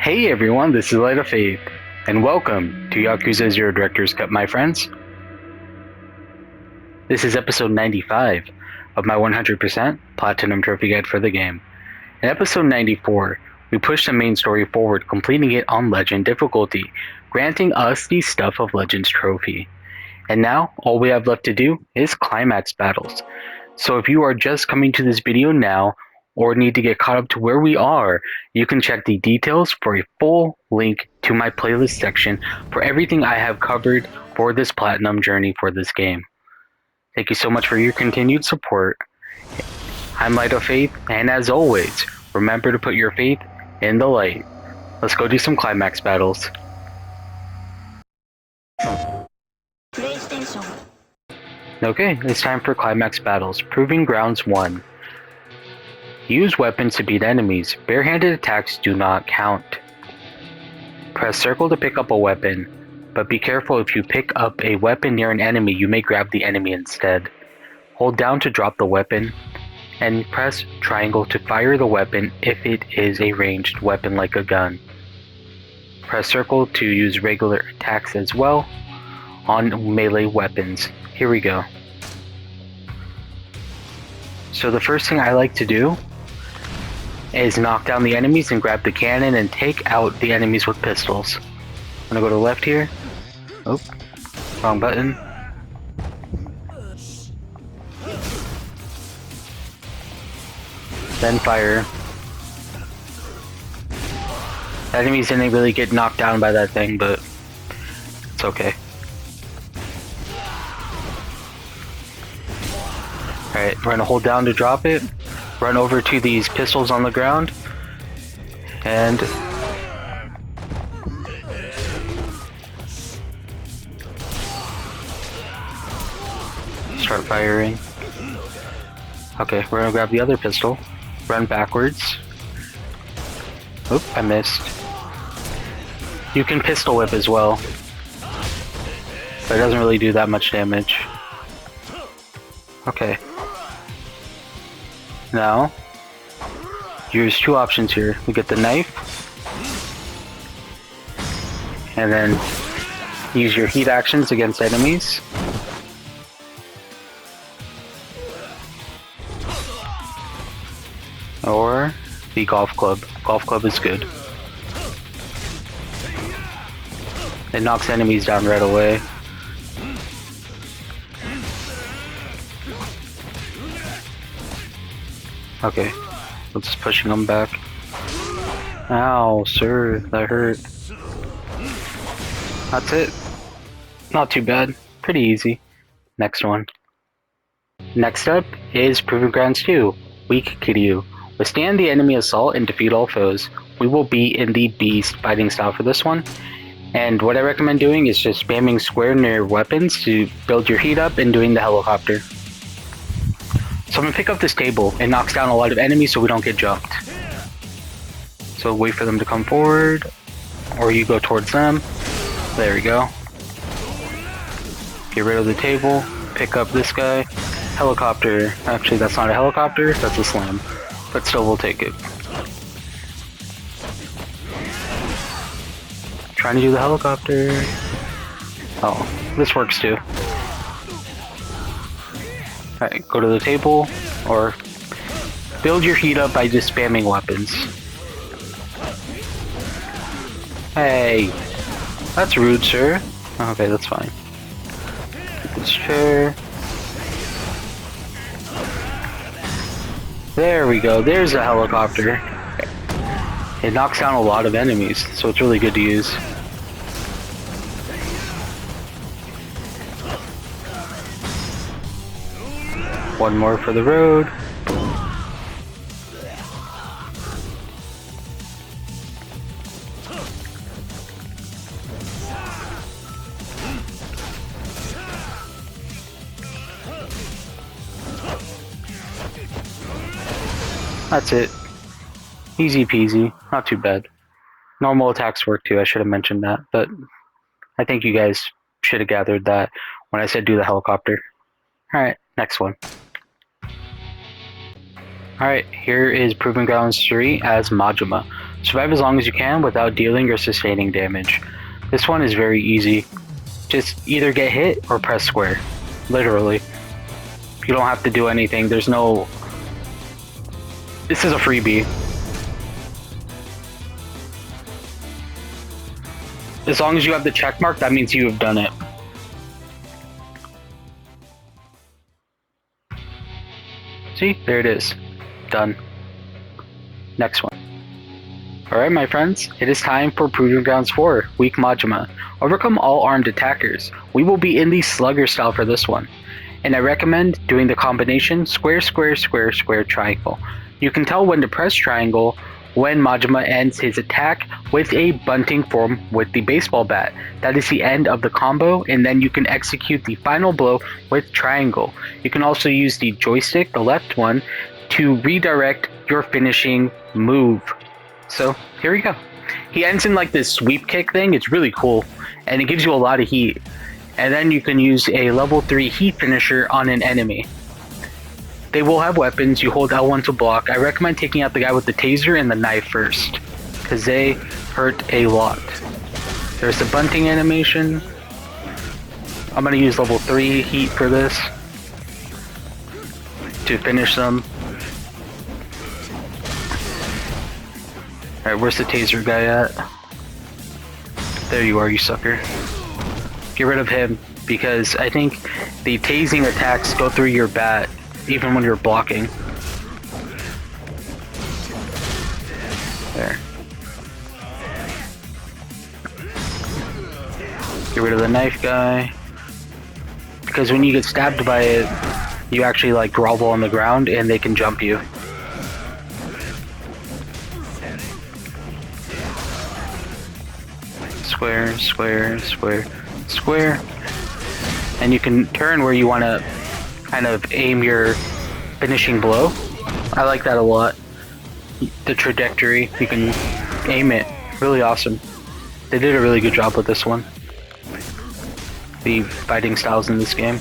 Hey everyone, this is Light of Faith, and welcome to Yakuza Zero Director's Cut, my friends. This is episode 95 of my 100% Platinum Trophy Guide for the game. In episode 94, we pushed the main story forward, completing it on Legend difficulty, granting us the Stuff of Legends trophy. And now, all we have left to do is Climax battles. So if you are just coming to this video now, or need to get caught up to where we are, you can check the details for a full link to my playlist section for everything I have covered for this platinum journey for this game. Thank you so much for your continued support. I'm Light of Faith, and as always, remember to put your faith in the light. Let's go do some Climax battles. Okay, it's time for Climax battles. Proving Grounds 1. Use weapons to beat enemies. Bare-handed attacks do not count. Press circle to pick up a weapon, but be careful if you pick up a weapon near an enemy, you may grab the enemy instead. Hold down to drop the weapon, and press triangle to fire the weapon if it is a ranged weapon like a gun. Press circle to use regular attacks as well on melee weapons. Here we go. So the first thing I like to do is knock down the enemies and grab the cannon and take out the enemies with pistols. I'm gonna go to the left here. Oh, wrong button. Then fire. The enemies didn't really get knocked down by that thing, but it's okay. Alright, we're gonna hold down to drop it. Run over to these pistols on the ground. And start firing. Okay, we're gonna grab the other pistol. Run backwards. Oop, I missed. You can pistol whip as well, but it doesn't really do that much damage. Okay. Now, there's two options here. We get the knife, and then use your heat actions against enemies. Or the golf club. Golf club is good. It knocks enemies down right away. Okay, we're just pushing them back. Ow, sir, that hurt. That's it. Not too bad. Pretty easy. Next one. Next up is Proving Grounds 2. Weak Kiryu. Withstand the enemy assault and defeat all foes. We will be in the beast fighting style for this one. And what I recommend doing is just spamming square near weapons to build your heat up and doing the helicopter. So I'm gonna pick up this table. It knocks down a lot of enemies so we don't get jumped. So wait for them to come forward, or you go towards them. There we go. Get rid of the table, pick up this guy. Helicopter. Actually, that's not a helicopter, that's a slam. But still, we'll take it. Trying to do the helicopter. Oh, this works too. Alright, go to the table, or build your heat up by just spamming weapons. Hey, that's rude, sir. Okay, that's fine. Get this chair. There we go, there's a helicopter. It knocks down a lot of enemies, so it's really good to use. One more for the road. That's it. Easy peasy, not too bad. Normal attacks work too, I should have mentioned that, but I think you guys should have gathered that when I said do the helicopter. Alright, next one. Alright, here is Proving Grounds 3 as Majima. Survive as long as you can without dealing or sustaining damage. This one is very easy. Just either get hit or press square. Literally. You don't have to do anything. There's no... This is a freebie. As long as you have the check mark, that means you have done it. See? There it is. Done. Next one. Alright my friends, it is time for Proving Grounds 4, Weak Majima. Overcome all armed attackers. We will be in the slugger style for this one. And I recommend doing the combination square, square, square, square, triangle. You can tell when to press triangle when Majima ends his attack with a bunting form with the baseball bat. That is the end of the combo, and then you can execute the final blow with triangle. You can also use the joystick, the left one, to redirect your finishing move. So here we go. He ends in like this sweep kick thing. It's really cool, and it gives you a lot of heat. And then you can use a level 3 heat finisher on an enemy. They will have weapons. You hold L1 to block. I recommend taking out the guy with the taser and the knife first, because they hurt a lot. There's the bunting animation. I'm going to use level 3 heat for this to finish them. Alright, where's the taser guy at? There you are, you sucker. Get rid of him, because I think the tasing attacks go through your bat even when you're blocking. There. Get rid of the knife guy, because when you get stabbed by it, you actually like grovel on the ground and they can jump you. Square, square, square, square. And you can turn where you want to kind of aim your finishing blow. I like that a lot. The trajectory, you can aim it. Really awesome. They did a really good job with this one. The fighting styles in this game.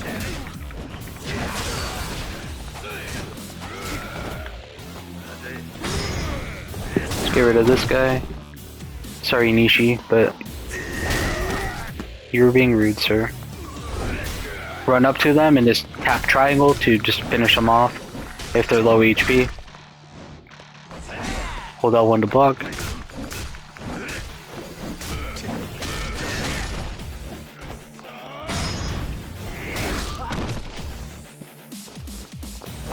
Let's get rid of this guy. Sorry Nishi, but you were being rude, sir. Run up to them and just tap triangle to just finish them off if they're low HP. Hold L1 to block.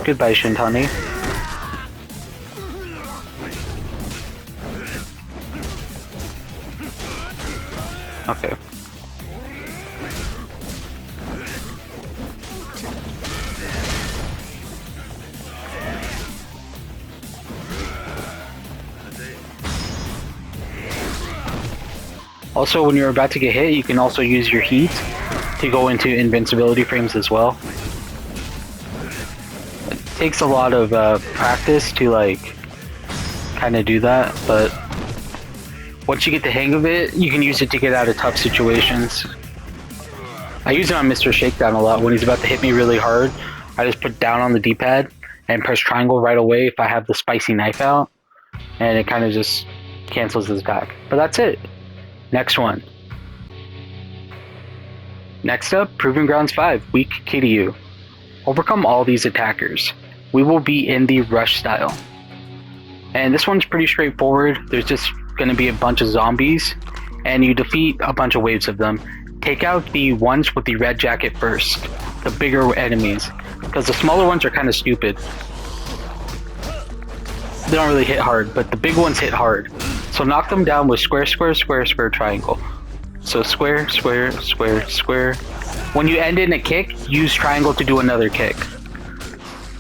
Goodbye, Shintani. Okay. Also, when you're about to get hit, you can also use your heat to go into invincibility frames as well. It takes a lot of practice to like kind of do that, but once you get the hang of it, you can use it to get out of tough situations. I use it on Mr. Shakedown a lot. When he's about to hit me really hard, I just put down on the D-pad and press triangle right away if I have the spicy knife out, and it kind of just cancels his attack. But that's it. Next one. Next up, Proving Grounds 5, Weak Kiryu. Overcome all these attackers. We will be in the rush style. And this one's pretty straightforward. There's just going to be a bunch of zombies, and you defeat a bunch of waves of them. Take out the ones with the red jacket first, the bigger enemies, because the smaller ones are kind of stupid. They don't really hit hard, but the big ones hit hard. So knock them down with square, square, square, square, triangle. So square, square, square, square. When you end in a kick, use triangle to do another kick.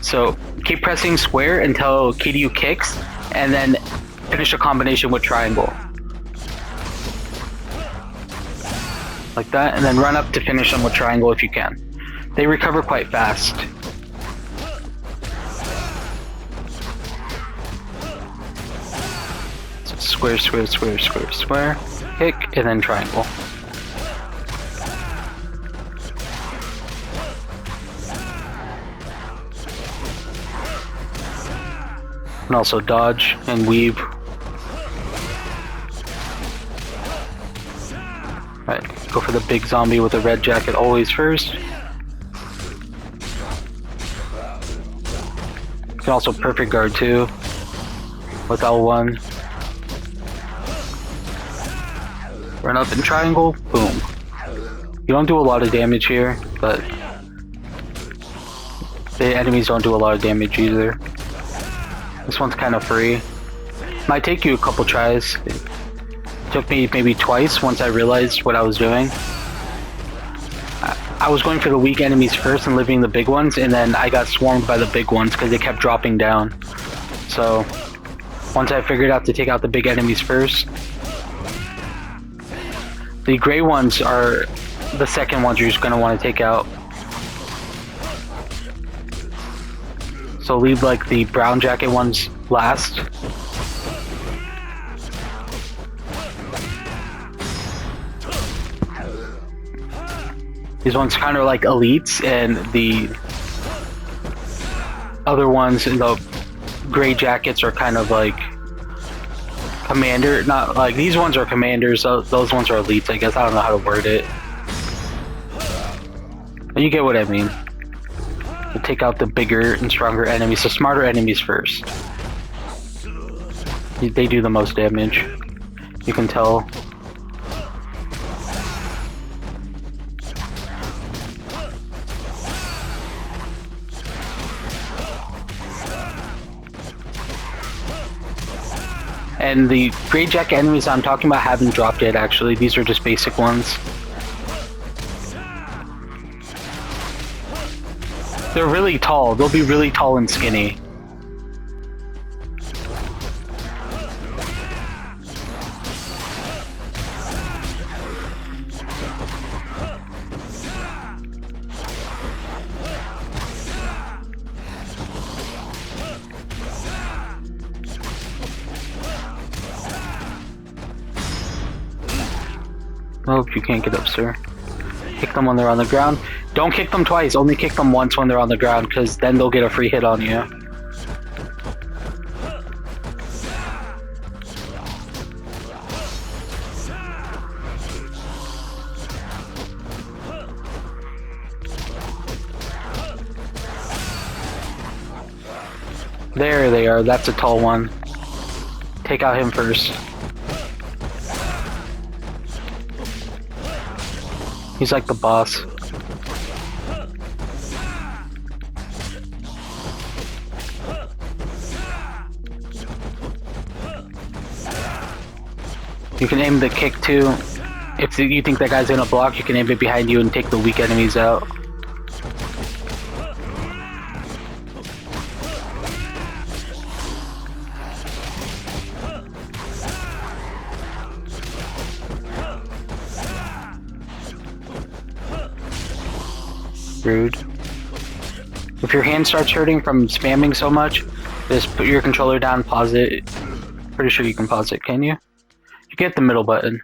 So keep pressing square until Kiryu kicks, and then finish a combination with triangle. Like that, and then run up to finish them with triangle if you can. They recover quite fast. So square, square, square, square, square, kick, and then triangle. And also dodge and weave. Right, go for the big zombie with the red jacket always first. You can also perfect guard too with L1. Run up in triangle, boom. You don't do a lot of damage here, but the enemies don't do a lot of damage either. This one's kind of free. Might take you a couple tries. It took me maybe twice once I realized what I was doing. I was going for the weak enemies first and living the big ones, and then I got swarmed by the big ones because they kept dropping down. So once I figured out to take out the big enemies first, the gray ones are the second ones you're just going to want to take out. So leave like the brown jacket ones last. These ones kind of like elites, and the other ones in the gray jackets are kind of like commander. Not like these ones are commanders. Those ones are elites, I guess. I don't know how to word it. But you get what I mean. We'll take out the bigger and stronger enemies, the smarter enemies first. They do the most damage. You can tell. And the gray jacket enemies I'm talking about haven't dropped yet, actually. These are just basic ones. They're really tall. They'll be really tall and skinny. Oh, you can't get up, sir. Kick them when they're on the ground. Don't kick them twice, only kick them once when they're on the ground, because then they'll get a free hit on you. There they are, that's a tall one. Take out him first. He's like the boss. You can aim the kick too. If you think that guy's gonna block, you can aim it behind you and take the weak enemies out. Rude. If your hand starts hurting from spamming so much, just put your controller down, pause it. Pretty sure you can pause it, can you? You get the middle button.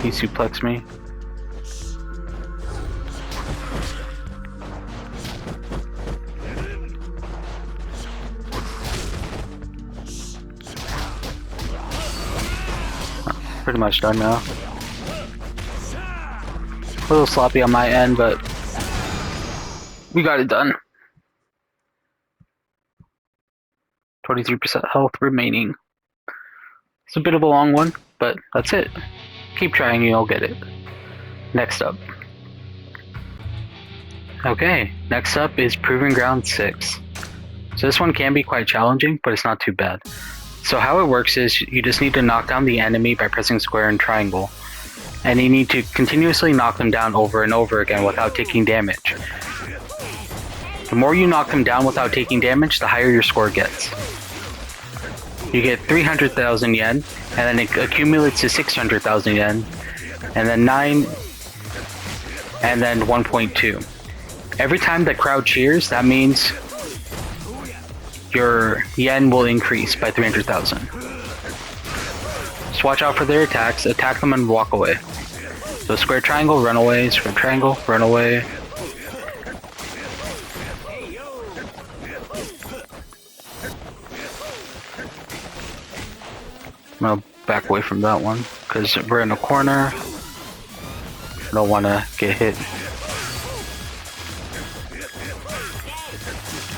He suplexed me. Pretty much done now. A little sloppy on my end, but we got it done. 23% health remaining. It's a bit of a long one, but that's it. Keep trying, you'll get it. Next up. Okay, next up is Proving Ground 6. So this one can be quite challenging, but it's not too bad. So how it works is you just need to knock down the enemy by pressing square and triangle. And you need to continuously knock them down over and over again without taking damage. The more you knock them down without taking damage, the higher your score gets. You get 300,000 yen, and then it accumulates to 600,000 yen, and then 9, and then 1.2. Every time the crowd cheers, that means your yen will increase by 300,000. Just watch out for their attacks, attack them and walk away. So square triangle, run away, square triangle, run away. I'm gonna back away from that one, because we're in a corner. I don't want to get hit.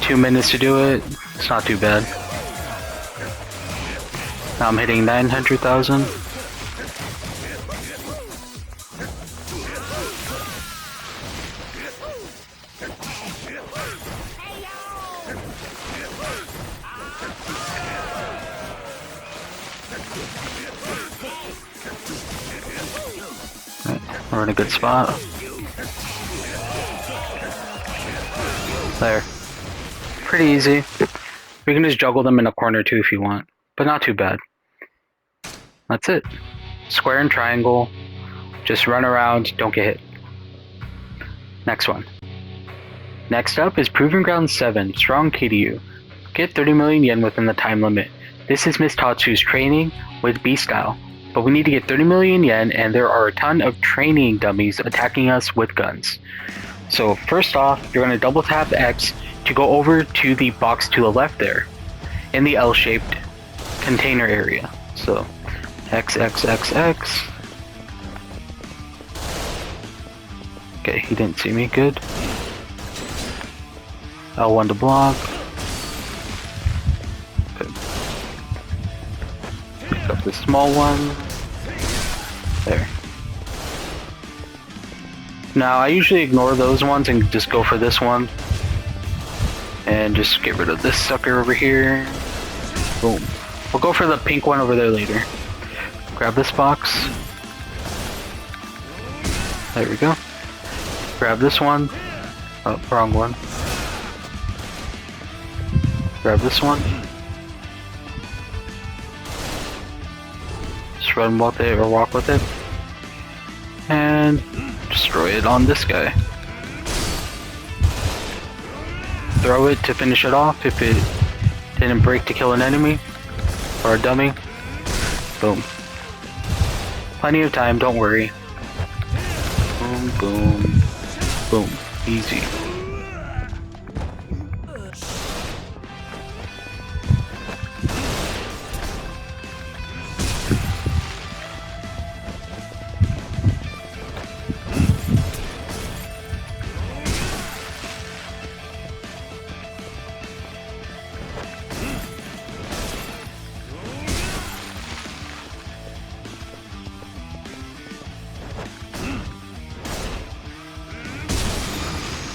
2 minutes to do it. It's not too bad. Now I'm hitting 900,000. We're in a good spot. There. Pretty easy. We can just juggle them in a corner too if you want, but not too bad. That's it. Square and triangle. Just run around, don't get hit. Next one. Next up is Proving Ground 7, Strong Kiryu. Get 30 million yen within the time limit. This is Miss Tatsu's training with B-Style. But we need to get 30 million yen, and there are a ton of training dummies attacking us with guns. So first off, you're going to double tap X to go over to the box to the left there, in the L-shaped container area. So X, X, X, X. Okay, he didn't see me, good. L1 to block. Good. Pick up the small one. There. Now, I usually ignore those ones and just go for this one. And just get rid of this sucker over here. Boom. We'll go for the pink one over there later. Grab this box. There we go. Grab this one. Oh, wrong one. Grab this one. Just run with it or walk with it. And destroy it on this guy. Throw it to finish it off if it didn't break to kill an enemy or a dummy. Boom. Plenty of time, don't worry. Boom, boom, boom. Easy.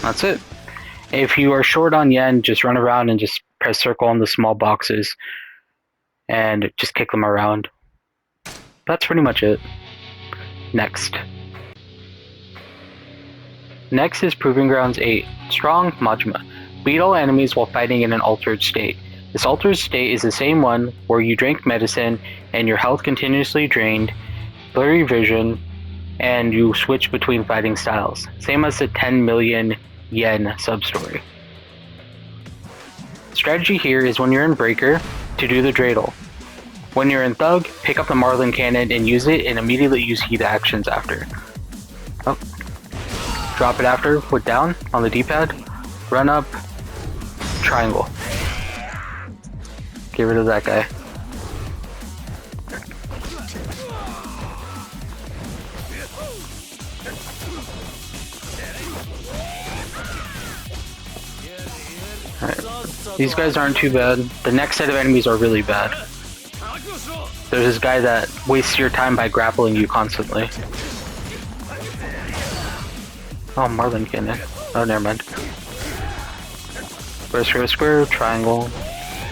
That's it. If you are short on yen, just run around and just press circle on the small boxes and just kick them around. That's pretty much it. Next. Next is Proving Grounds 8, Strong Majima. Beat all enemies while fighting in an altered state. This altered state is the same one where you drink medicine and your health continuously drained, blurry vision, and you switch between fighting styles. Same as the 10 million yen sub-story. Strategy here is when you're in Breaker, to do the dreidel. When you're in Thug, pick up the Marlin Cannon and use it, and immediately use heat actions after. Oh. Drop it after, with down on the D-pad, run up, triangle. Get rid of that guy. Alright, these guys aren't too bad. The next set of enemies are really bad. There's this guy that wastes your time by grappling you constantly. Oh, Marlin Cannon. Oh, never mind. Square, square, square, triangle,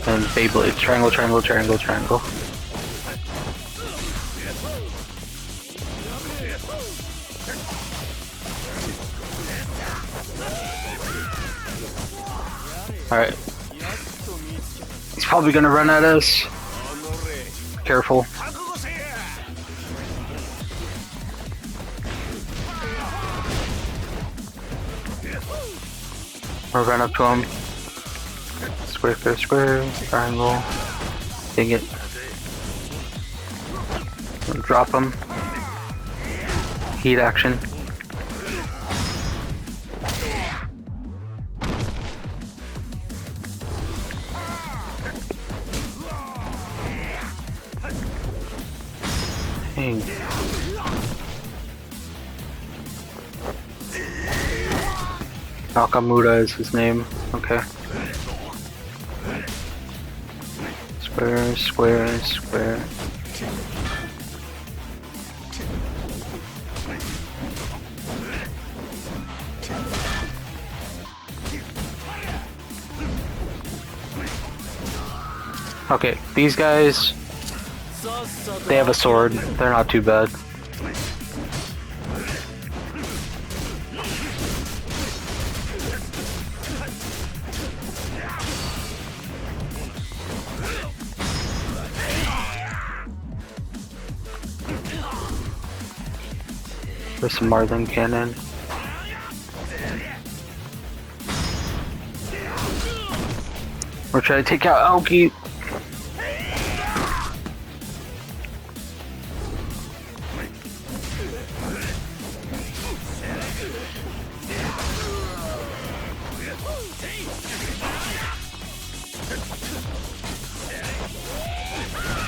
and Beyblade. Triangle, triangle, triangle, triangle. Alright. He's probably gonna run at us. Careful. Or run up to him. Square, square, square, triangle. Dang it. Drop him. heat action. Dang. Nakamura is his name. Okay. Square, square, square. Okay, these guys, they have a sword. They're not too bad. There's some Marlin cannon. We're trying to take out Aoki.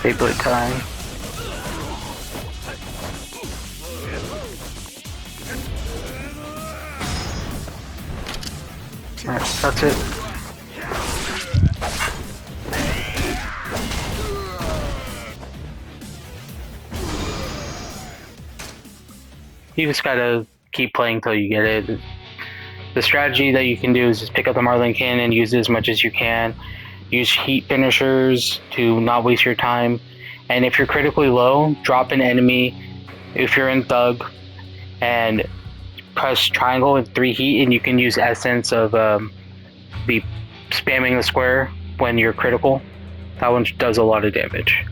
Beyblade time. Alright, that's it. You just gotta keep playing till you get it. The strategy that you can do is just pick up the Marlin cannon, use it as much as you can. Use heat finishers to not waste your time. And if you're critically low, drop an enemy if you're in Thug and press triangle with 3 heat, and you can use essence of be spamming the square when you're critical. That one does a lot of damage.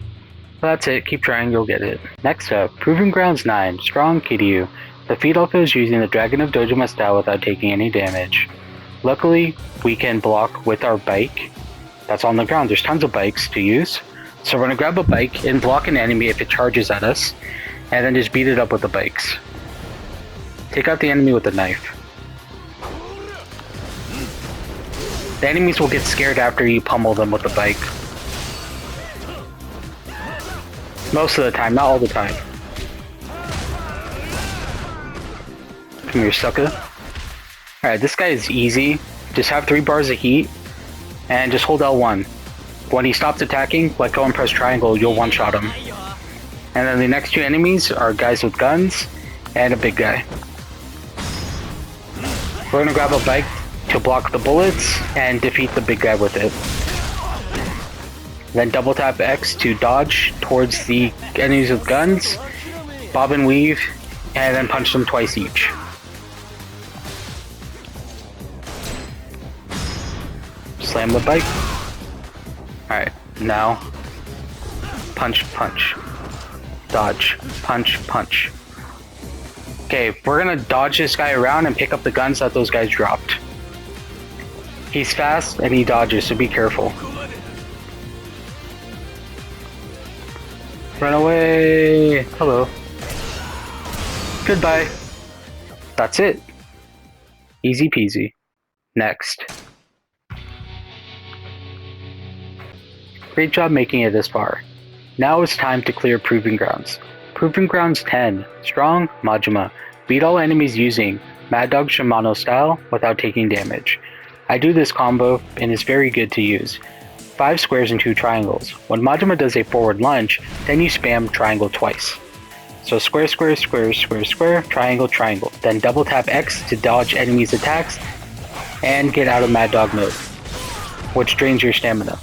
So that's it, keep trying, you'll get it. Next up, Proving Grounds 9, Strong Kiryu. Defeat all foes using the Dragon of Dojima style without taking any damage. Luckily, we can block with our bike that's on the ground. There's tons of bikes to use. So we're gonna grab a bike and block an enemy if it charges at us, and then just beat it up with the bikes. Take out the enemy with a knife. The enemies will get scared after you pummel them with the bike. Most of the time, not all the time. Come here, sucker. Alright, this guy is easy. Just have 3 bars of heat, and just hold L1. When he stops attacking, let go and press triangle, you'll one-shot him. And then the next 2 enemies are guys with guns, and a big guy. We're gonna grab a bike to block the bullets, and defeat the big guy with it. Then double tap X to dodge towards the enemies with guns, bob and weave, and then punch them twice each. Slam the bike. Alright, now punch, punch. Dodge, punch, punch. Okay, we're gonna dodge this guy around and pick up the guns that those guys dropped. He's fast and he dodges, so be careful. Run away! Hello. Goodbye. That's it. Easy peasy. Next. Great job making it this far. Now it's time to clear Proving Grounds. Proving Grounds 10. Strong Majima. Beat all enemies using Mad Dog Shimano style without taking damage. I do this combo and it's very good to use. 5 squares and 2 triangles. When Majima does a forward lunge, then you spam triangle twice. So square, square, square, square, square, triangle, triangle. Then double tap X to dodge enemies' attacks and get out of Mad Dog mode, which drains your stamina.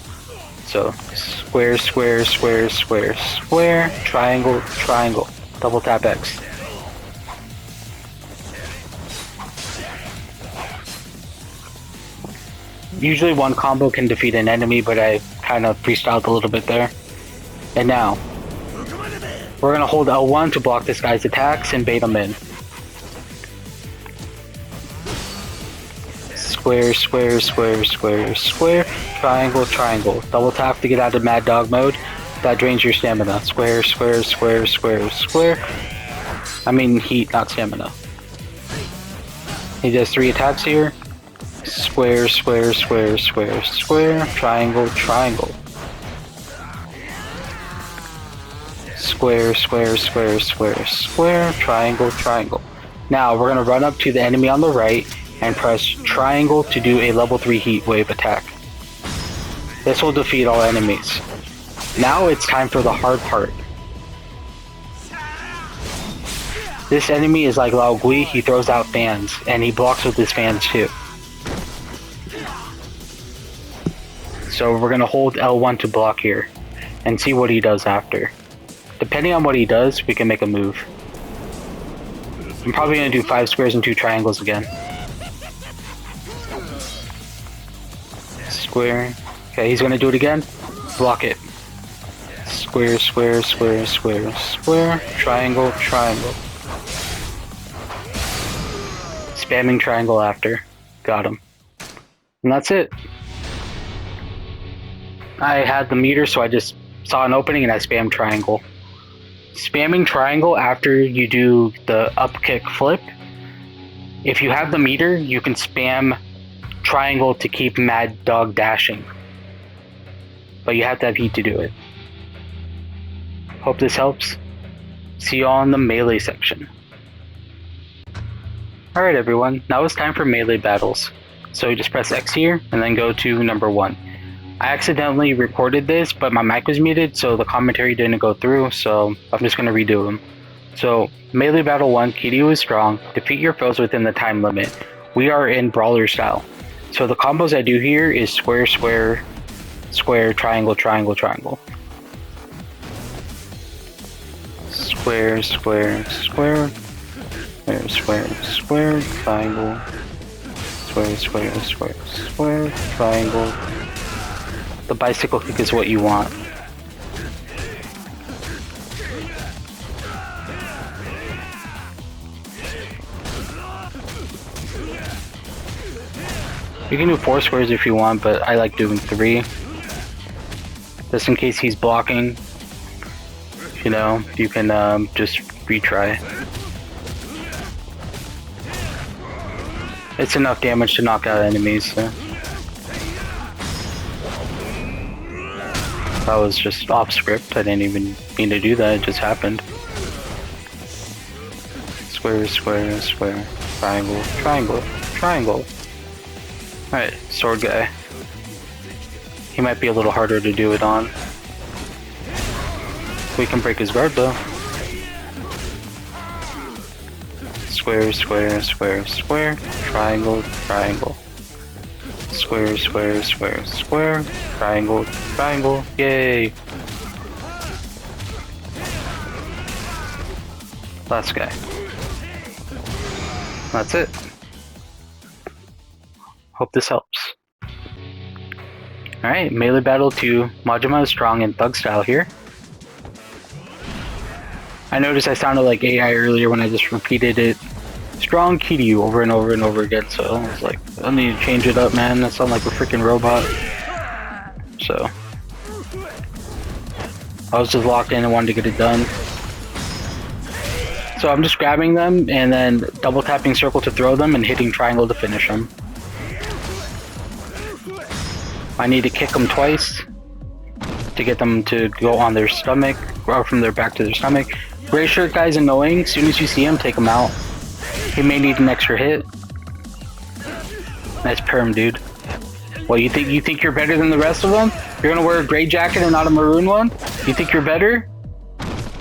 So square, square, square, square, square, triangle, triangle, double tap X. Usually one combo can defeat an enemy, but I kind of freestyled a little bit there. And now, we're going to hold L1 to block this guy's attacks and bait him in. Square, square, square, square, square, triangle, triangle. Double tap to get out of Mad Dog mode. That drains your stamina. Square, square, square, square, square. I mean heat, not stamina. He does 3 attacks here. Square, square, square, square, square, triangle, triangle. Square, square, square, square, square, triangle, triangle. Now we're gonna run up to the enemy on the right and press triangle to do a level 3 heat wave attack. This will defeat all enemies. Now it's time for the hard part. This enemy is like Lao Gui, he throws out fans, and he blocks with his fans too. So we're gonna hold L1 to block here, and see what he does after. Depending on what he does, we can make a move. I'm probably gonna do 5 squares and 2 triangles again. Square. Okay, he's gonna do it again. Block it. Square, square, square, square, square, triangle, triangle. Spamming triangle after. Got him. And that's it. I had the meter, so I just saw an opening and I spammed triangle. Spamming triangle after you do the up kick flip. If you have the meter, you can spam triangle to keep Mad Dog dashing. But you have to have heat to do it. Hope this helps. See you all in the melee section. Alright everyone, now it's time for melee battles. So you just press X here, and then go to number 1. I accidentally recorded this, but my mic was muted, so the commentary didn't go through, so I'm just going to redo them. So, Melee Battle 1, Kiryu is strong, defeat your foes within the time limit. We are in Brawler style. So the combos I do here is square, square, square, triangle, triangle, triangle. Square, square, square. Square, square, square, triangle, square, square, square, square, triangle. The bicycle kick is what you want. You can do 4 squares if you want, but I like doing 3. Just in case he's blocking. You know, you can just retry. It's enough damage to knock out enemies, so. That was just off script, I didn't even mean to do that, it just happened. Square, square, square, triangle, triangle, triangle. Alright, sword guy. He might be a little harder to do it on. We can break his guard though. Square, square, square, square, triangle, triangle. Square, square, square, square, triangle, triangle, yay! Last guy. That's it. Hope this helps. Alright, Melee Battle 2, Majima is strong in Thug style here. I noticed I sounded like AI earlier when I just repeated it. Strong Kiryu over and over and over again, so I was like, I need to change it up, man. That sounds like a freaking robot. So I was just locked in and wanted to get it done. So I'm just grabbing them and then double tapping circle to throw them and hitting triangle to finish them. I need to kick them twice to get them to go on their stomach, or from their back to their stomach. Gray shirt guy's annoying. As soon as you see him, take him out. He may need an extra hit. Nice perm, dude. Well, you think you're better than the rest of them? You're gonna wear a gray jacket and not a maroon one? You think you're better?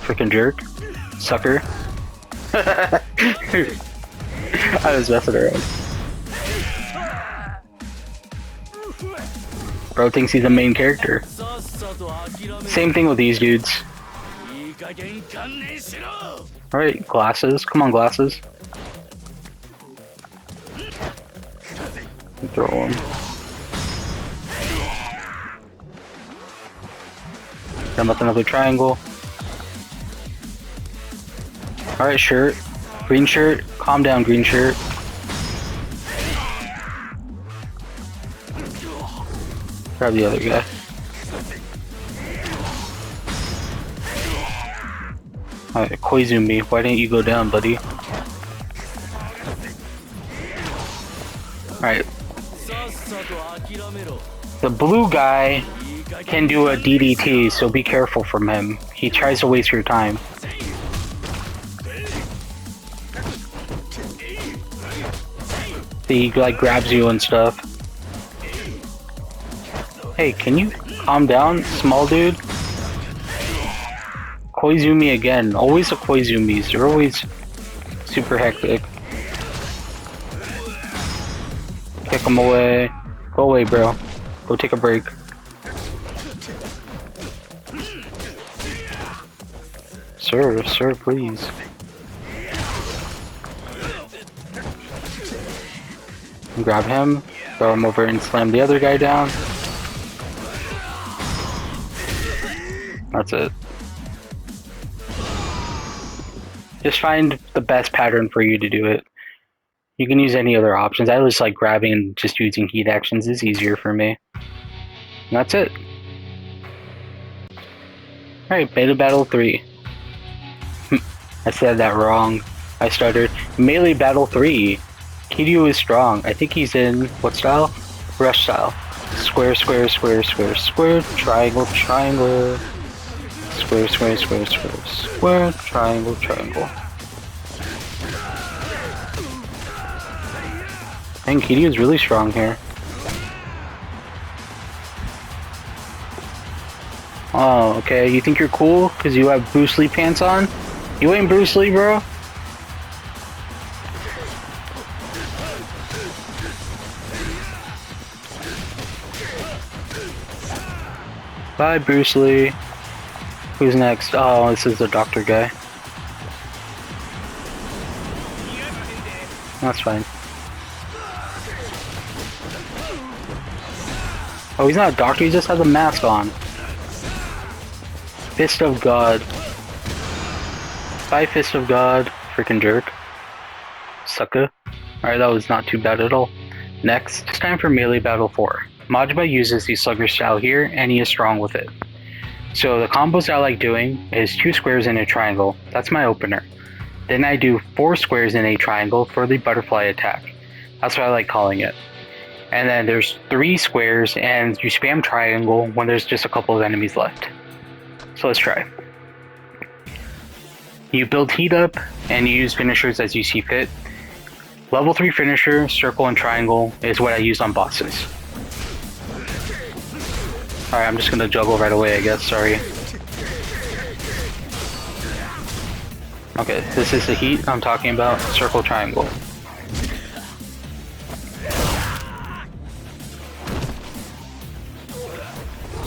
Freaking jerk. Sucker. I was messing around. Bro thinks he's the main character. Same thing with these dudes. Alright, glasses. Come on, glasses. Throw him. Then with another triangle. Alright, shirt. Green shirt. Calm down, green shirt. Grab the other guy. Alright, Koizumi, why didn't you go down, buddy? Alright. The blue guy can do a DDT, so be careful from him. He tries to waste your time. He like grabs you and stuff. Hey, can you calm down, small dude? Koizumi again. Always the Koizumis. They're always super hectic. Kick him away. Go away, bro. Go take a break. Sir, please. Grab him, throw him over and slam the other guy down. That's it. Just find the best pattern for you to do it. You can use any other options. I just like grabbing and just using heat actions is easier for me. And that's it. Alright, Beta Battle 3. I said that wrong. I started Melee Battle 3. Kiryu is strong. I think he's in what style? Rush style. Square, square, square, square, square, triangle, triangle. Square, square, square, square, square, triangle, triangle. I think Kiryu is really strong here. Oh, okay. You think you're cool because you have Bruce Lee pants on? You ain't Bruce Lee, bro. Bye, Bruce Lee. Who's next? Oh, this is the doctor guy. That's fine. Oh, he's not a doctor, he just has a mask on. Fist of God. Bye, Fist of God. Freaking jerk. Sucker. Alright, that was not too bad at all. Next, it's time for Melee Battle 4. Majima uses the slugger style here, and he is strong with it. So the combos I like doing is 2 squares in a triangle. That's my opener. Then I do 4 squares in a triangle for the butterfly attack. That's what I like calling it. And then there's 3 squares, and you spam triangle when there's just a couple of enemies left. So let's try. You build heat up, and you use finishers as you see fit. Level 3 finisher, circle and triangle is what I use on bosses. Alright, I'm just gonna juggle right away, I guess, sorry. Okay, this is the heat I'm talking about, circle, triangle.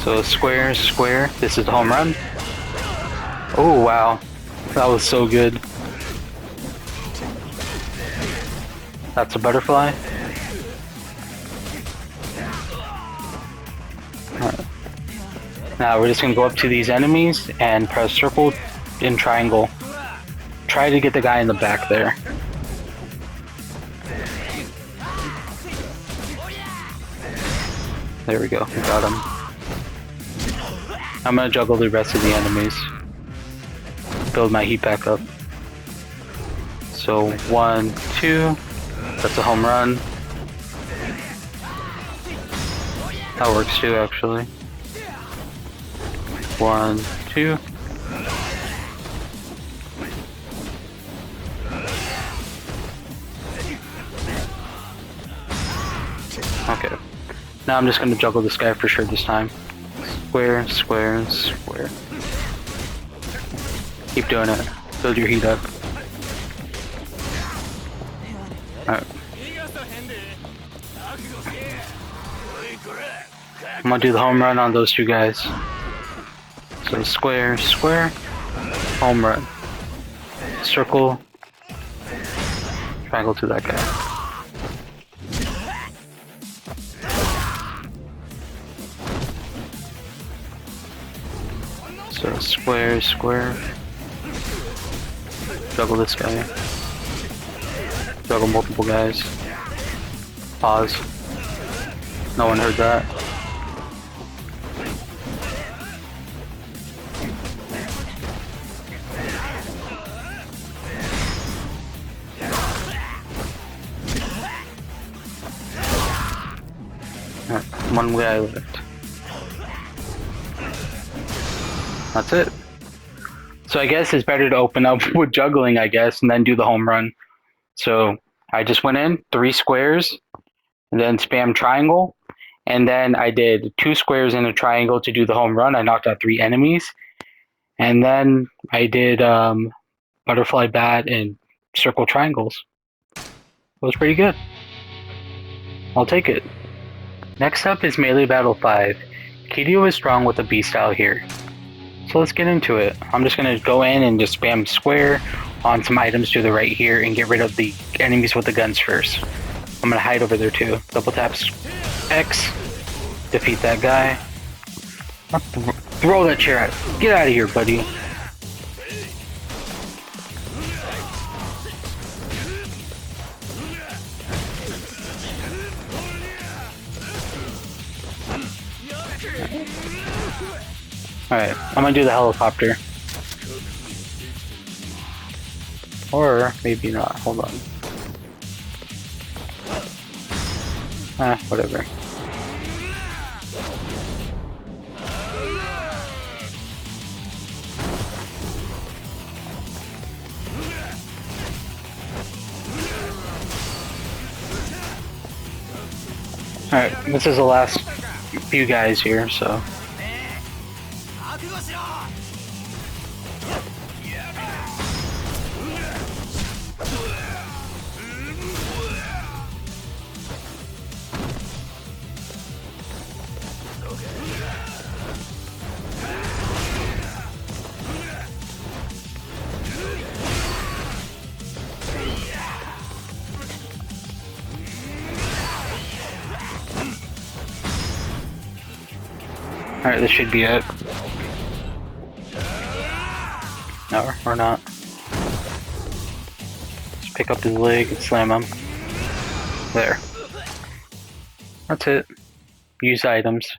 So square, square, this is the home run. Oh wow, that was so good. That's a butterfly. Alright. Now we're just gonna go up to these enemies and press circle and triangle. Try to get the guy in the back there. There we go, we got him. I'm gonna juggle the rest of the enemies. Build my heat back up. So 1, 2, that's a home run. That works too, actually. 1, 2. Okay. Now I'm just gonna juggle this guy for sure this time. Square, square, square. Keep doing it. Build your heat up. Alright. I'm gonna do the home run on those 2 guys. So square, square, home run. Circle, triangle to that guy. So square, square. Juggle this guy. Juggle multiple guys. Pause. No one heard that. One guy left. That's it. So I guess it's better to open up with juggling, I guess, and then do the home run. So I just went in 3 squares and then spam triangle. And then I did 2 squares in a triangle to do the home run. I knocked out 3 enemies. And then I did butterfly bat and circle triangles. It was pretty good. I'll take it. Next up is Melee Battle 5. Kiryu is strong with the B-style here. So let's get into it. I'm just going to go in and just spam square on some items to the right here and get rid of the enemies with the guns first. I'm going to hide over there too. Double taps X, defeat that guy. Throw that chair out. Get out of here, buddy. Alright, I'm gonna do the helicopter. Or maybe not. Hold on. Whatever. Alright, this is the last few guys here, so. Alright, this should be it. No, or not. Just pick up his leg and slam him. There. That's it. Use items.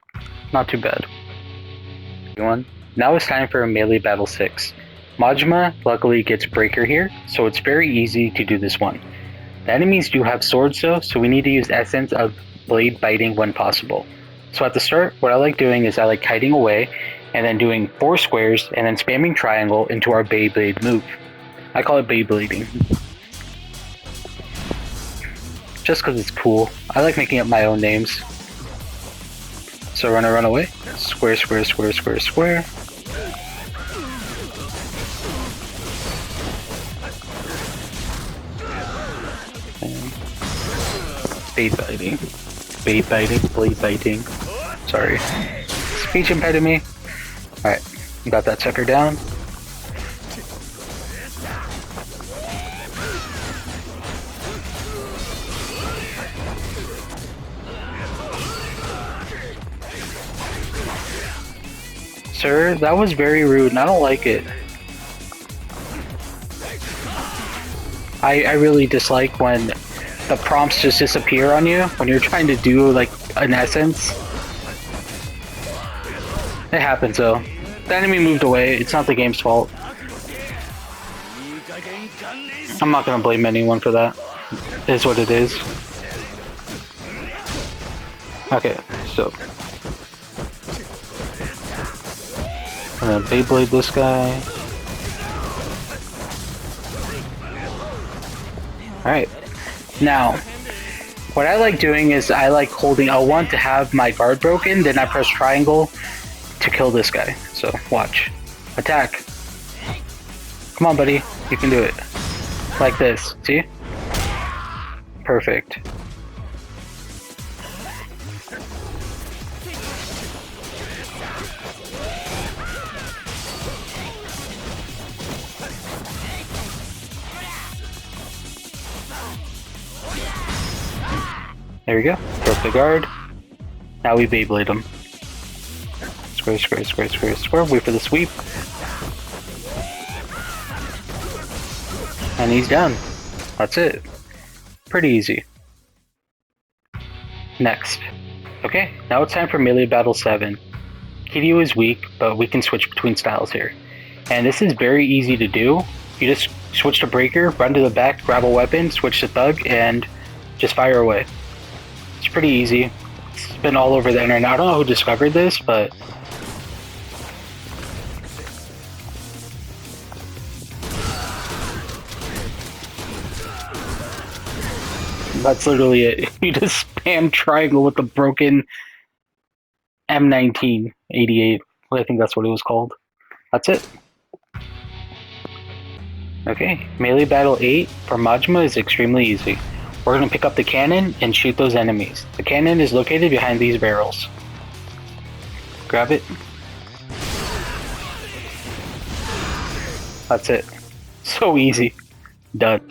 Not too bad. Now it's time for a Melee Battle 6. Majima luckily gets Breaker here, so it's very easy to do this one. The enemies do have swords though, so we need to use Essence of Blade Biting when possible. So at the start, what I like doing is I like kiting away, and then doing 4 squares, and then spamming triangle into our Beyblade move. I call it Beyblading. Just because it's cool. I like making up my own names. So run away. Square, square, square, square, square. Beyblading. Beyblading, blade biting. Sorry. Speech impeded me. Alright, got that sucker down. Sir, that was very rude and I don't like it. I really dislike when the prompts just disappear on you when you're trying to do like an essence. It happens though. The enemy moved away, it's not the game's fault. I'm not gonna blame anyone for that. It is what it is. Okay, so I'm gonna Beyblade this guy. Alright. Now, what I like doing is I like holding L1 to have my guard broken, then I press triangle to kill this guy. So, watch. Attack. Come on, buddy. You can do it. Like this. See? Perfect. There we go. Broke the guard. Now we Beyblade him. Square, square, square, square, square. Wait for the sweep. And he's done. That's it. Pretty easy. Next. Okay, now it's time for Melee Battle 7. Kiryu is weak, but we can switch between styles here. And this is very easy to do. You just switch to Breaker, run to the back, grab a weapon, switch to Thug, and just fire away. It's pretty easy. It's been all over the internet. I don't know who discovered this, but that's literally it. You just spam triangle with the broken M1988. I think that's what it was called. That's it. Okay, melee battle 8 for Majima is extremely easy. We're going to pick up the cannon and shoot those enemies. The cannon is located behind these barrels. Grab it. That's it. So easy. Done.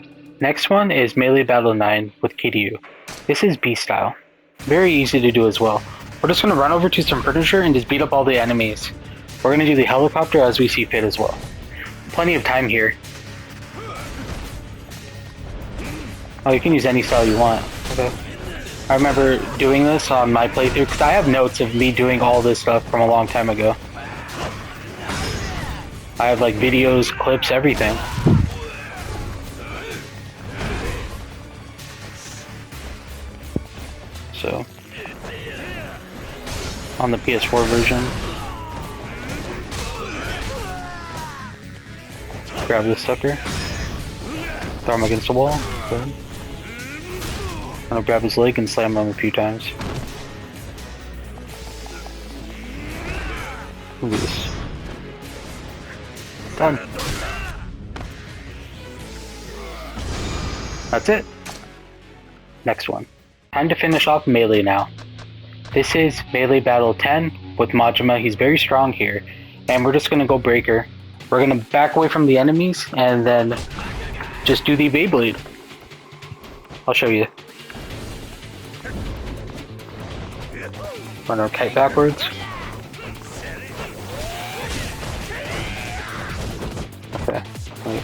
Next one is melee battle 9 with Kiryu. This is B style. Very easy to do as well. We're just going to run over to some furniture and just beat up all the enemies. We're going to do the helicopter as we see fit as well. Plenty of time here. Oh, you can use any style you want. Okay. I remember doing this on my playthrough because I have notes of me doing all this stuff from a long time ago. I have like videos, clips, everything. So, on the PS4 version. Grab this sucker. Throw him against the wall. Good. I'm gonna grab his leg and slam him a few times. Look at this. Done. That's it. Next one. Time to finish off melee now. This is melee battle 10 with Majima. He's very strong here. And we're just gonna go breaker. We're gonna back away from the enemies and then just do the Beyblade. I'll show you. Run our kite backwards. Okay, wait.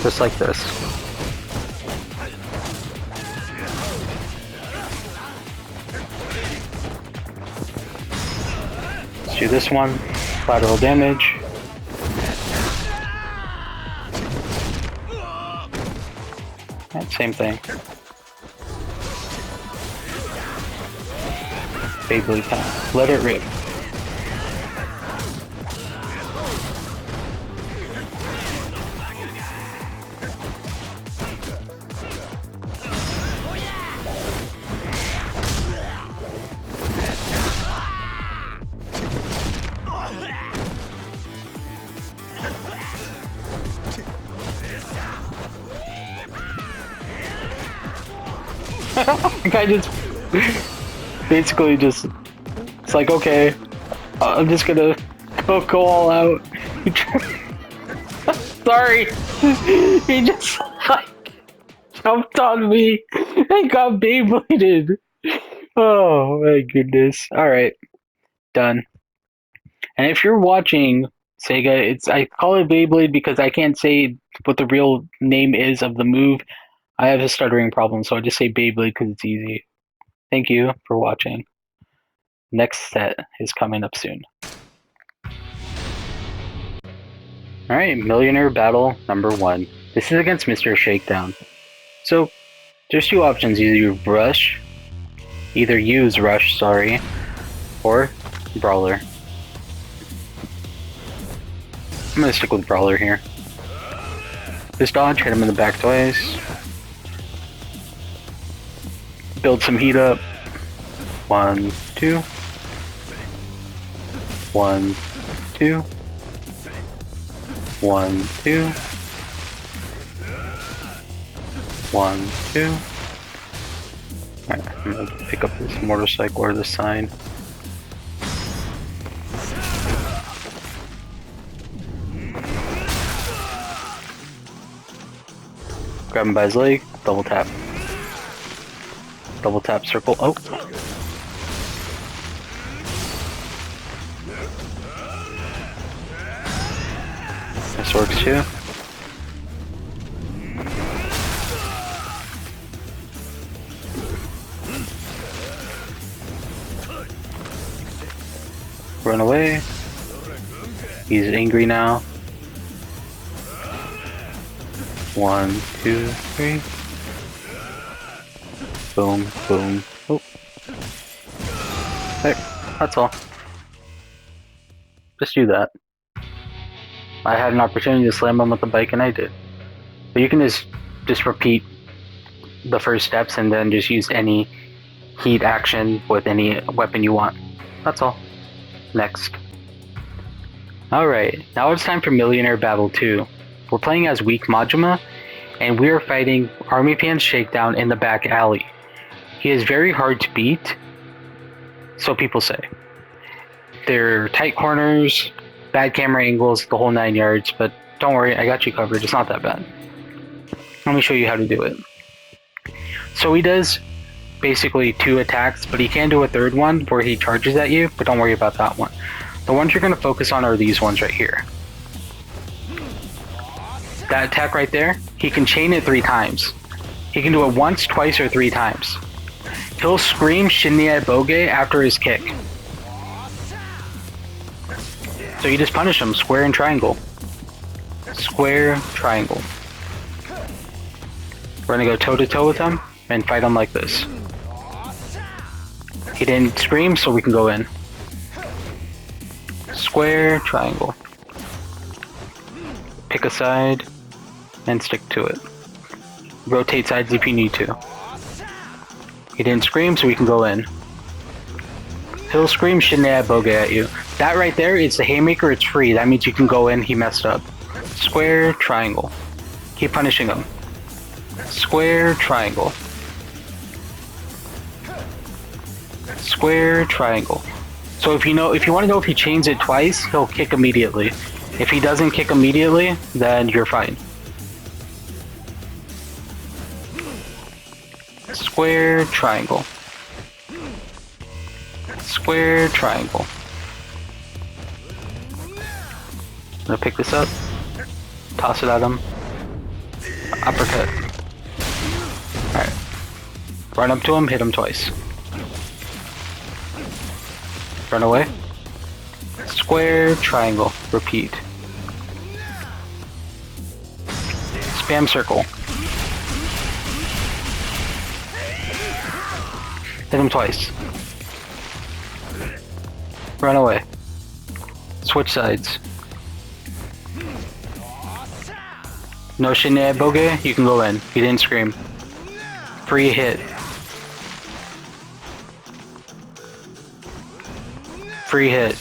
Just like this. Let's do this one. Lateral damage. And same thing. Beyblade time. Let it rip. I just basically just, it's like, okay, I'm just gonna go all out. Sorry, he just like jumped on me and got Beybladed. Oh my goodness. Alright, done. And if you're watching Sega, I call it Beyblade because I can't say what the real name is of the move. I have a stuttering problem, so I just say Beyblade because it's easy. Thank you for watching. Next set is coming up soon. Alright, Millionaire Battle number 1. This is against Mr. Shakedown. So, there's two options. Either use Rush, or Brawler. I'm gonna stick with Brawler here. This dodge, hit him in the back twice. Build some heat up. 1, 2. 1, 2. 1, 2. 1, 2. Alright, I'm gonna pick up this motorcycle or this sign. Grab him by his leg, double tap. Double tap, circle. Oh! This works too. Run away. He's angry now. 1, 2, 3. boom, boom. Oh, there. That's all. Just do that. I had an opportunity to slam him with the bike and I did. But you can just repeat the first steps and then just use any heat action with any weapon you want. That's all. Next. Alright, now it's time for Millionaire Battle 2. We're playing as Weak Majima, and we are fighting Army Pants Shakedown in the back alley. He is very hard to beat, so people say. They're tight corners, bad camera angles, the whole 9 yards, but don't worry, I got you covered, it's not that bad. Let me show you how to do it. So he does basically 2 attacks, but he can do a third one where he charges at you, but don't worry about that one. The ones you're going to focus on are these ones right here. That attack right there, he can chain it 3 times. He can do it once, twice, or 3 times. He'll scream Shinya Boge after his kick. So you just punish him, square and triangle. Square, triangle. We're going to go toe-to-toe with him and fight him like this. He didn't scream, so we can go in. Square, triangle. Pick a side and stick to it. Rotate sides if you need to. He didn't scream, so we can go in. He'll scream Shinya Boge at you. That right there is the haymaker, it's free. That means you can go in, he messed up. Square, triangle. Keep punishing him. Square, triangle. Square, triangle. So if you want to know if he chains it twice, he'll kick immediately. If he doesn't kick immediately, then you're fine. Square, triangle. Square, triangle. I'm gonna pick this up, toss it at him, uppercut. Alright. Run up to him, hit him twice. Run away. Square, triangle, repeat. Spam circle. Hit him twice. Run away. Switch sides. No Shinya Boge, you can go in. He didn't scream. Free hit. Free hit.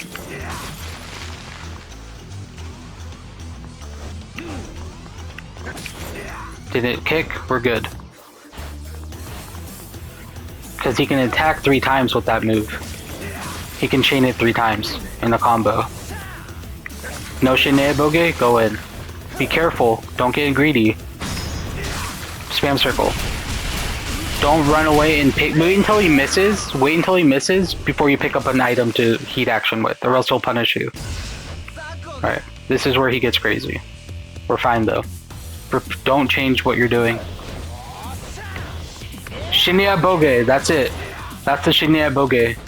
Did it kick? We're good. Because he can attack 3 times with that move. He can chain it 3 times in a combo. No Shinya Boge, go in. Be careful, don't get greedy. Spam circle. Don't run away and pick. Wait until he misses. Wait until he misses before you pick up an item to heat action with, or else he'll punish you. Alright, this is where he gets crazy. We're fine though. Don't change what you're doing. Shinya Boge, that's it. That's the Shinya Boge.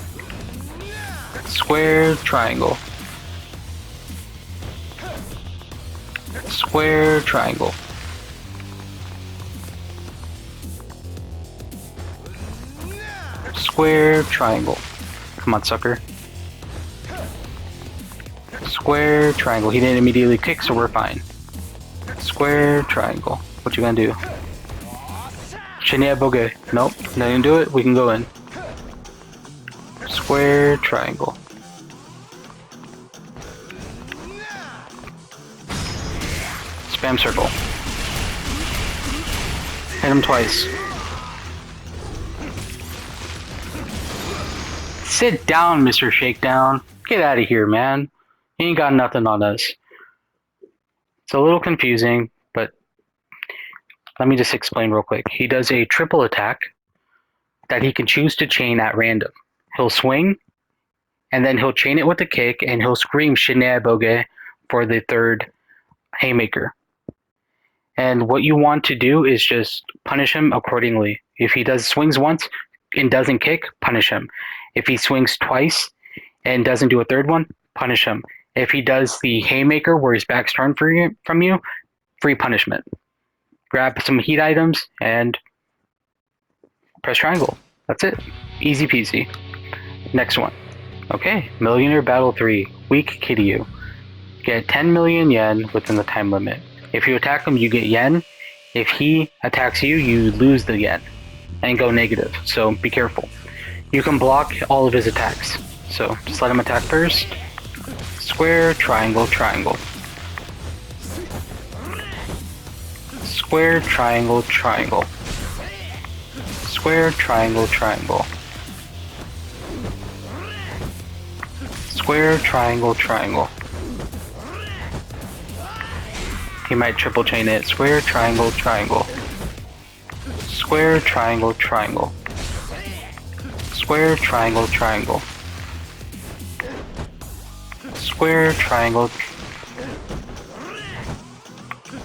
Square, triangle. Square, triangle. Square, triangle. Come on, sucker. Square, triangle. He didn't immediately kick, so we're fine. Square, triangle. What you gonna do? Shinya Boge. Nope, they didn't do it. We can go in. Square, triangle. Spam circle. Hit him twice. Sit down, Mr. Shakedown. Get out of here, man. You ain't got nothing on us. It's a little confusing, but let me just explain real quick. He does a triple attack that he can choose to chain at random. He'll swing, and then he'll chain it with a kick, and he'll scream Shinya Boge for the third haymaker. And what you want to do is just punish him accordingly. If he does swings once and doesn't kick, punish him. If he swings twice and doesn't do a third one, punish him. If he does the haymaker where his back's turned from you, free punishment. Grab some heat items and Press triangle. That's it. Easy peasy. Next one. Okay, Millionaire Battle 3, Weak Kiryu. Get 10 million yen within the time limit. If you attack him, you get yen. If he attacks you, you lose the yen and go negative, so be careful. You can block all of his attacks, so just let him attack first. Square, triangle, triangle. Square, triangle, triangle. Square, triangle, triangle. Square, triangle, triangle. He might triple chain it. Square, triangle, triangle. Square, triangle, triangle. Square, triangle, triangle. Square, triangle.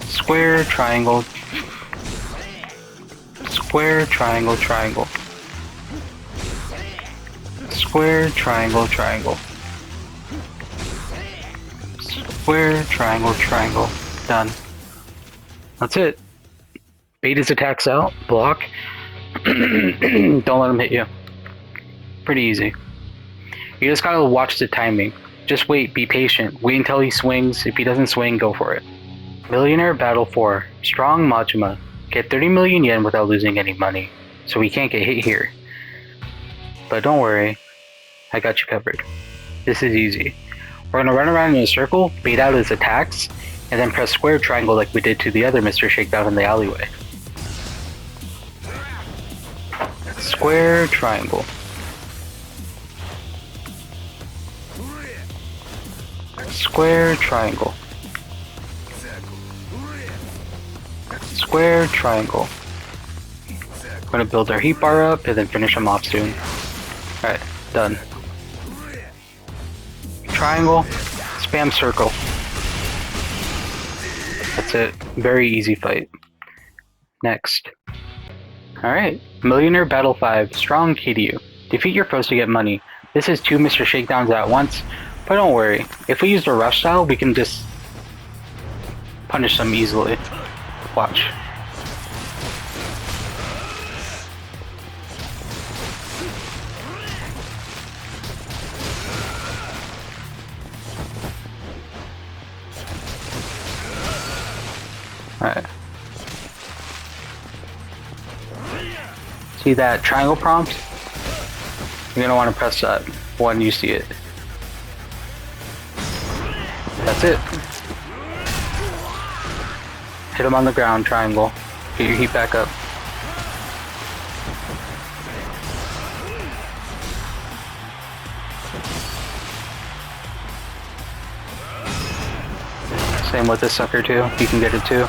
Square, triangle. Square, triangle, triangle. Square, triangle, triangle. Square, triangle, triangle. Done. That's it. Bait his attacks out. Block. Don't let him hit you. Pretty easy. You just gotta watch the timing. Just wait, be patient. Wait until he swings. If he doesn't swing, go for it. Millionaire Battle 4. Strong Majima. Get 30 million yen without losing any money. So we can't get hit here. But don't worry. I got you covered. This is easy. We're gonna run around in a circle, bait out his attacks, and then press square triangle like we did to the other Mr. Shakedown in the alleyway. Square triangle. Square triangle. Square triangle. We're gonna build our heat bar up and then finish him off soon. Alright, done. Triangle, spam circle. That's it. Very easy fight. Next. Alright, Millionaire Battle 5, Strong Kiryu. Defeat your foes to get money. This is 2 Mr. Shakedowns at once, but don't worry. If we use the rush style, we can just punish them easily. Watch. Alright. See that triangle prompt? You're gonna want to press that when you see it. That's it. Hit him on the ground, triangle. Get your heat back up. Same with this sucker too. You can get it too.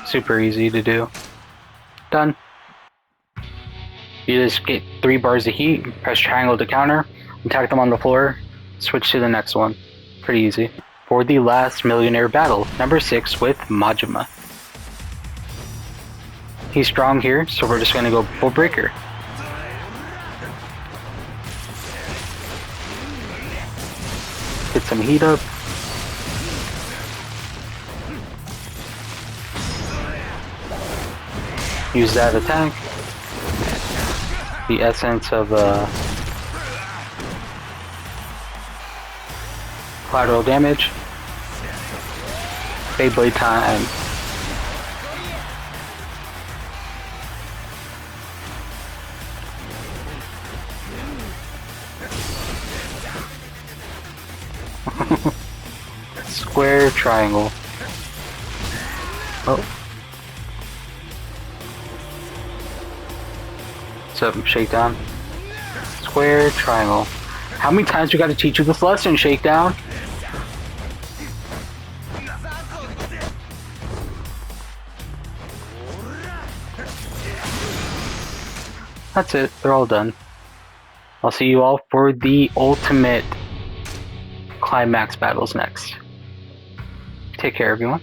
Super easy to do. Done. You just get 3 bars of heat, press triangle to counter, attack them on the floor, switch to the next one. Pretty easy. For the last Millionaire Battle, number 6 with Majima. He's strong here, so we're just gonna go full breaker. Get some heat up. Use that attack. The essence of collateral damage. Beyblade time. Square triangle. Oh. What's up, Shakedown? Square triangle. How many times we gotta teach you this lesson, Shakedown? That's it, they're all done. I'll see you all for the ultimate climax battles next. Take care, everyone.